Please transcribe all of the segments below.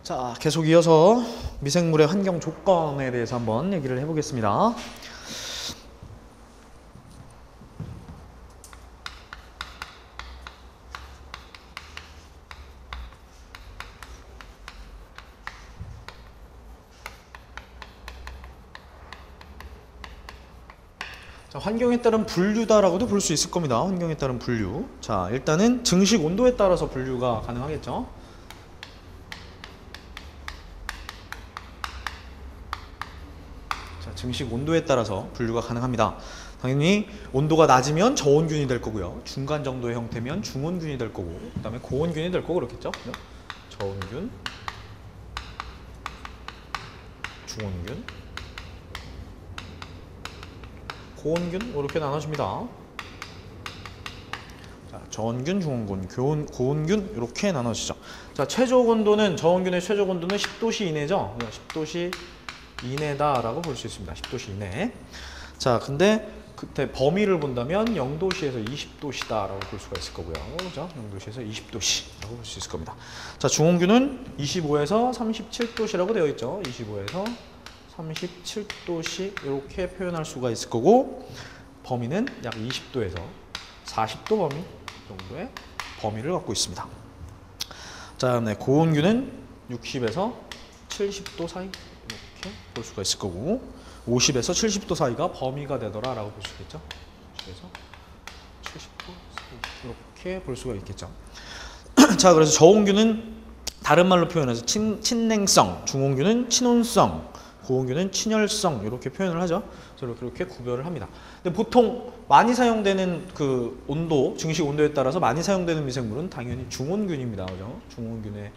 자, 계속 이어서 미생물의 환경 조건에 대해서 한번 얘기를 해보겠습니다. 자, 환경에 따른 분류다라고도 볼 수 있을 겁니다. 환경에 따른 분류. 자, 일단은 증식 온도에 따라서 분류가 가능하겠죠. 증식 온도에 따라서 분류가 가능합니다. 당연히 온도가 낮으면 저온균이 될 거고요. 중간 정도의 형태면 중온균이 될 거고, 그 다음에 고온균이 될 거고 그렇겠죠. 저온균, 중온균, 고온균 이렇게 나눠집니다. 자, 저온균, 중온균, 고온균 이렇게 나눠지죠. 자, 최적 온도는 저온균의 최적 온도는 10도씨 이내죠. 10도씨 이내다라고 볼 수 있습니다. 10도씨 이내. 자, 근데 그때 범위를 본다면 0도씨에서 20도씨다라고 볼 수가 있을 거고요. 그죠? 0도씨에서 20도씨라고 볼 수 있을 겁니다. 자, 중온균은 25에서 37도씨라고 되어 있죠. 25에서 37도씨 이렇게 표현할 수가 있을 거고, 범위는 약 20도에서 40도 범위 정도의 범위를 갖고 있습니다. 자, 네, 고온균은 60에서 70도 사이 이렇게 볼 수가 있을 거고, 50에서 70도 사이가 범위가 되더라라고 볼 수 있겠죠. 50에서 70도 사이 이렇게 볼 수가 있겠죠. 자, 그래서 저온균은 다른 말로 표현해서 친냉성, 중온균은 친온성, 고온균은 친열성 이렇게 표현을 하죠. 그래서 이렇게 구별을 합니다. 근데 보통 많이 사용되는 그 온도, 증식 온도에 따라서 많이 사용되는 미생물은 당연히 중온균입니다. 그죠? 중온균에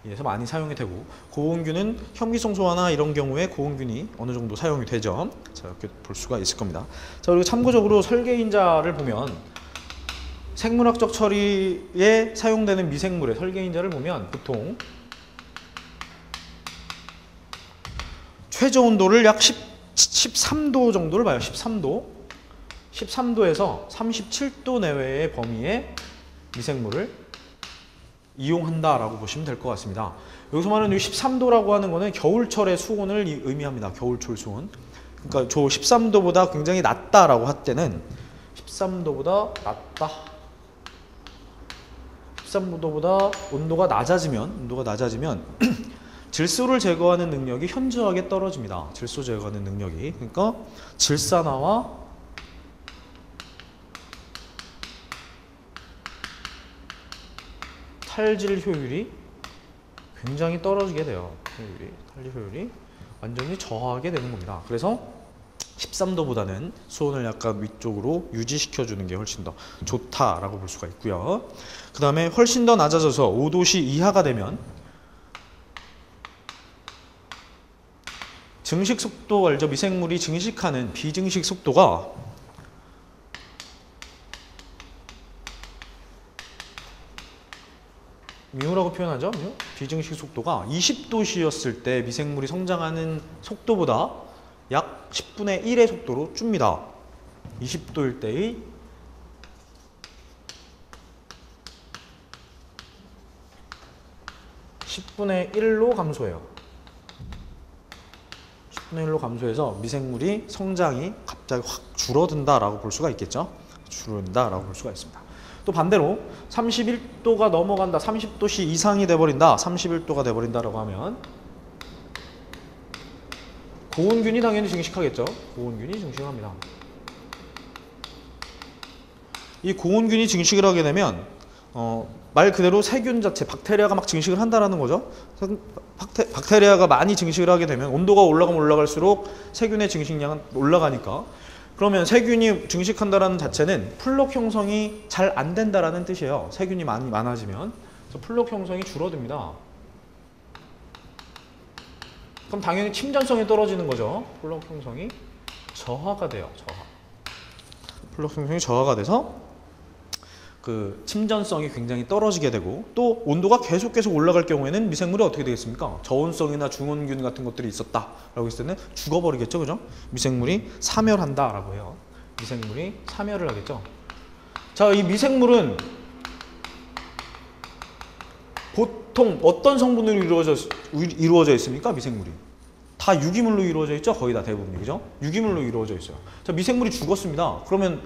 의해서 많이 사용이 되고, 고온균은 현기성 소화나 이런 경우에 고온균이 어느 정도 사용이 되죠. 자, 이렇게 볼 수가 있을 겁니다. 자, 그리고 참고적으로 설계인자를 보면 생물학적 처리에 사용되는 미생물의 설계인자를 보면 보통 최저 온도를 약 13도 정도를 봐요. 13도에서 37도 내외의 범위의 미생물을 이용한다라고 보시면 될 것 같습니다. 여기서 말하는 13도라고 하는 거는 겨울철의 수온을 의미합니다. 겨울철 수온. 그러니까 저 13도보다 굉장히 낮다라고 할 때는 13도보다 낮다. 13도보다 온도가 낮아지면 질소를 제거하는 능력이 현저하게 떨어집니다. 질소 제거하는 능력이. 그러니까 질산화와 탈질 효율이 굉장히 떨어지게 돼요. 탈질 효율이 완전히 저하게 되는 겁니다. 그래서 13도보다는 수온을 약간 위쪽으로 유지시켜주는 게 훨씬 더 좋다라고 볼 수가 있고요. 그 다음에 훨씬 더 낮아져서 5도씨 이하가 되면 증식 속도 알죠? 미생물이 증식하는 비증식 속도가 뮤라고 표현하죠. 비증식 속도가 20도씨였을 때 미생물이 성장하는 속도보다 약 10분의 1의 속도로 줍니다. 20도일 때의 10분의 1로 감소해요. 10분의 1로 감소해서 미생물이 성장이 갑자기 확 줄어든다라고 볼 수가 있겠죠. 줄어든다라고 볼 수가 있습니다. 또 반대로 31도가 넘어간다, 30도씨 이상이 돼버린다, 31도가 돼버린다라고 하면 고온균이 당연히 증식하겠죠. 고온균이 증식을 합니다. 이 고온균이 증식을 하게 되면 말 그대로 세균 자체, 박테리아가 막 증식을 한다라는 거죠. 박테리아가 많이 증식을 하게 되면 온도가 올라가면 올라갈수록 세균의 증식량은 올라가니까, 그러면 세균이 증식한다는 자체는 플록 형성이 잘 안 된다라는 뜻이에요. 세균이 많아지면. 그래서 플록 형성이 줄어듭니다. 그럼 당연히 침전성이 떨어지는 거죠. 플록 형성이 저하가 돼요. 플록 형성이 저하가 돼서 그 침전성이 굉장히 떨어지게 되고, 또 온도가 계속 올라갈 경우에는 미생물이 어떻게 되겠습니까? 저온성이나 중온균 같은 것들이 있었다라고 했을 때는 죽어버리겠죠, 그죠? 미생물이 사멸한다라고 해요. 미생물이 사멸을 하겠죠. 자, 이 미생물은 보통 어떤 성분으로 이루어져 있습니까? 미생물이. 다 유기물로 이루어져 있죠? 거의 다 대부분이. 그죠? 유기물로 이루어져 있어요. 자, 미생물이 죽었습니다. 그러면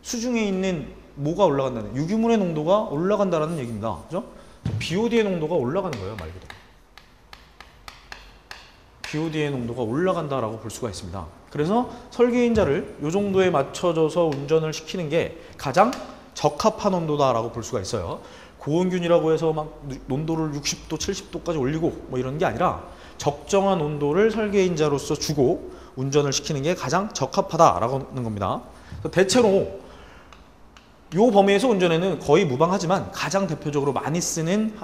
수중에 있는 뭐가 올라간다는, 유기물의 농도가 올라간다라는 얘기입니다. 그죠? BOD의 농도가 올라가는 거예요, 말 그대로. BOD의 농도가 올라간다라고 볼 수가 있습니다. 그래서 설계인자를 이 정도에 맞춰줘서 운전을 시키는 게 가장 적합한 온도다라고 볼 수가 있어요. 고온균이라고 해서 막 온도를 60도, 70도까지 올리고 뭐 이런 게 아니라 적정한 온도를 설계인자로서 주고 운전을 시키는 게 가장 적합하다라고 하는 겁니다. 대체로 이 범위에서 운전에는 거의 무방하지만 가장 대표적으로 많이 쓰는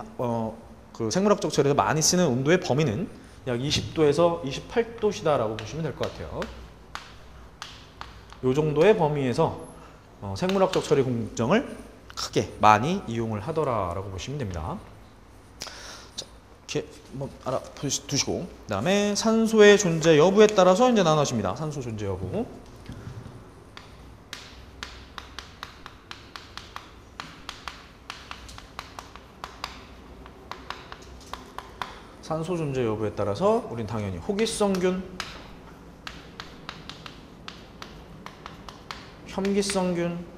그 생물학적 처리에서 많이 쓰는 온도의 범위는 약 20도에서 28도시다라고 보시면 될 것 같아요. 이 정도의 범위에서 생물학적 처리 공정을 크게 많이 이용을 하더라라고 보시면 됩니다. 자, 이렇게 한번 알아두시고, 그다음에 산소의 존재 여부에 따라서 이제 나눠집니다. 산소 존재 여부. 산소 존재 여부에 따라서 우린 당연히 호기성균, 혐기성균,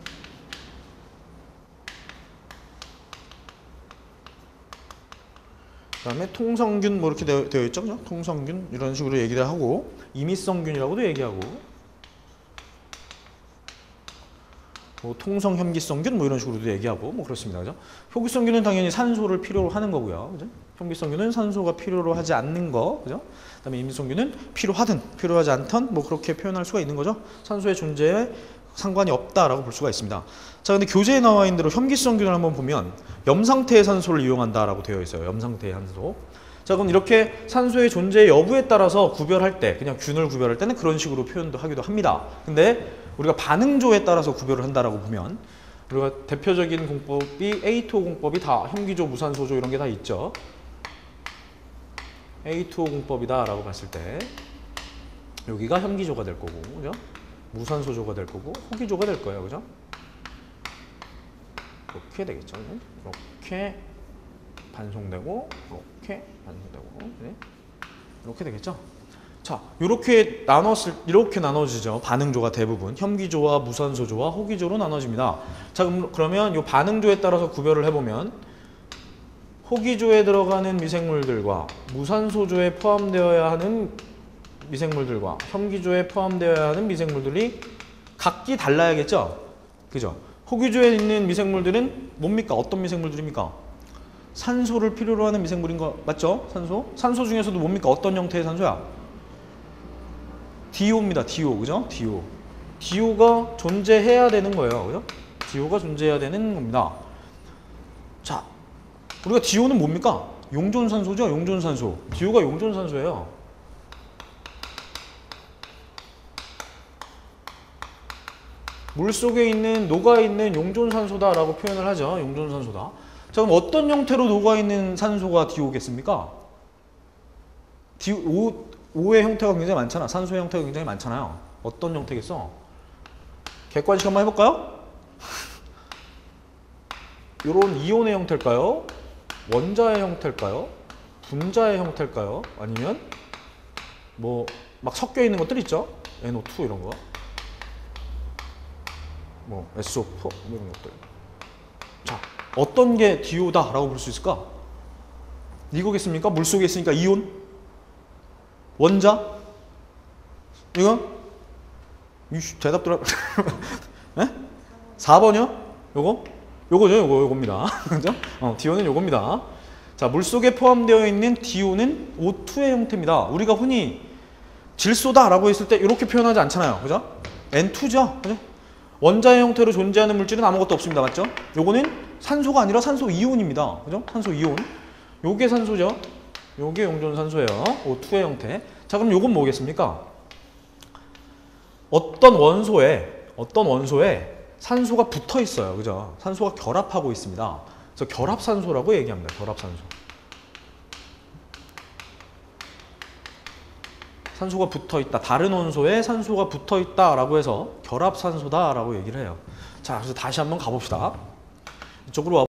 그다음에 통성균 뭐 이렇게 되어 있죠, 그죠? 통성균 이런 식으로 얘기를 하고, 임의성균이라고도 얘기하고, 뭐 통성 혐기성균 뭐 이런 식으로도 얘기하고 뭐 그렇습니다, 그죠? 호기성균은 당연히 산소를 필요로 하는 거고요, 그죠? 혐기성균은 산소가 필요로 하지 않는 거, 그죠? 그다음에 임의성균은 필요하든 필요하지 않든 뭐 그렇게 표현할 수가 있는 거죠. 산소의 존재에 상관이 없다라고 볼 수가 있습니다. 자, 근데 교재에 나와 있는 대로 혐기성균을 한번 보면 염상태의 산소를 이용한다라고 되어 있어요. 염상태의 산소. 자, 그럼 이렇게 산소의 존재 여부에 따라서 구별할 때, 그냥 균을 구별할 때는 그런 식으로 표현도 하기도 합니다. 근데 우리가 반응조에 따라서 구별을 한다라고 보면, 우리가 대표적인 공법이 A2O 공법이 다 혐기조, 무산소조 이런 게 다 있죠. A2O 공법이다라고 봤을 때 여기가 혐기조가 될 거고, 그죠? 무산소조가 될 거고, 호기조가 될 거예요, 그죠? 이렇게 되겠죠. 이렇게 반송되고, 이렇게 반송되고, 네. 이렇게 되겠죠. 자, 이렇게 나눠지죠. 반응조가 대부분 혐기조와 무산소조와 호기조로 나눠집니다. 자, 그러면 이 반응조에 따라서 구별을 해보면, 호기조에 들어가는 미생물들과 무산소조에 포함되어야 하는 미생물들과 혐기조에 포함되어야 하는 미생물들이 각기 달라야겠죠. 그죠? 호기조에 있는 미생물들은 뭡니까? 어떤 미생물들입니까? 산소를 필요로 하는 미생물인 거 맞죠? 산소? 산소 중에서도 뭡니까? 어떤 형태의 산소야? DO입니다. DO. 그죠? DO. DO가 존재해야 되는 거예요. 그죠? DO가 존재해야 되는 겁니다. 자, 우리가 DO는 뭡니까? 용존산소죠? 용존산소. DO가 용존산소예요. 물속에 있는 녹아있는 용존산소다라고 표현을 하죠. 용존산소다. 자, 그럼 어떤 형태로 녹아있는 산소가 DO겠습니까? O의 형태가 굉장히 많잖아. 산소의 형태가 굉장히 많잖아요. 어떤 형태겠어? 객관식 한번 해볼까요? 이런 이온의 형태일까요? 원자의 형태일까요? 분자의 형태일까요? 아니면 뭐 막 섞여 있는 것들 있죠? NO2 이런 거. 뭐 SO4 뭐 이런 것들. 자, 어떤 게 DO다라고 볼 수 있을까? 이거겠습니까? 물속에 있으니까 이온? 원자? 이건? 대답 들어. 네? 4번이요? 요거죠? 요겁니다. 그죠? DO는 요겁니다. 자, 물속에 포함되어 있는 DO는 O2의 형태입니다. 우리가 흔히 질소다라고 했을 때 이렇게 표현하지 않잖아요. 그죠? N2죠? 그죠? 원자의 형태로 존재하는 물질은 아무것도 없습니다. 맞죠? 요거는 산소가 아니라 산소 이온입니다. 그죠? 산소 이온. 요게 산소죠? 요게 용존산소예요. O2의 형태. 자, 그럼 요건 뭐겠습니까? 어떤 원소에 산소가 붙어 있어요. 그죠? 산소가 결합하고 있습니다. 그래서 결합산소라고 얘기합니다. 결합산소. 산소가 붙어 있다. 다른 원소에 산소가 붙어 있다라고 해서 결합산소다라고 얘기를 해요. 자, 그래서 다시 한번 가봅시다. 이쪽으로 와.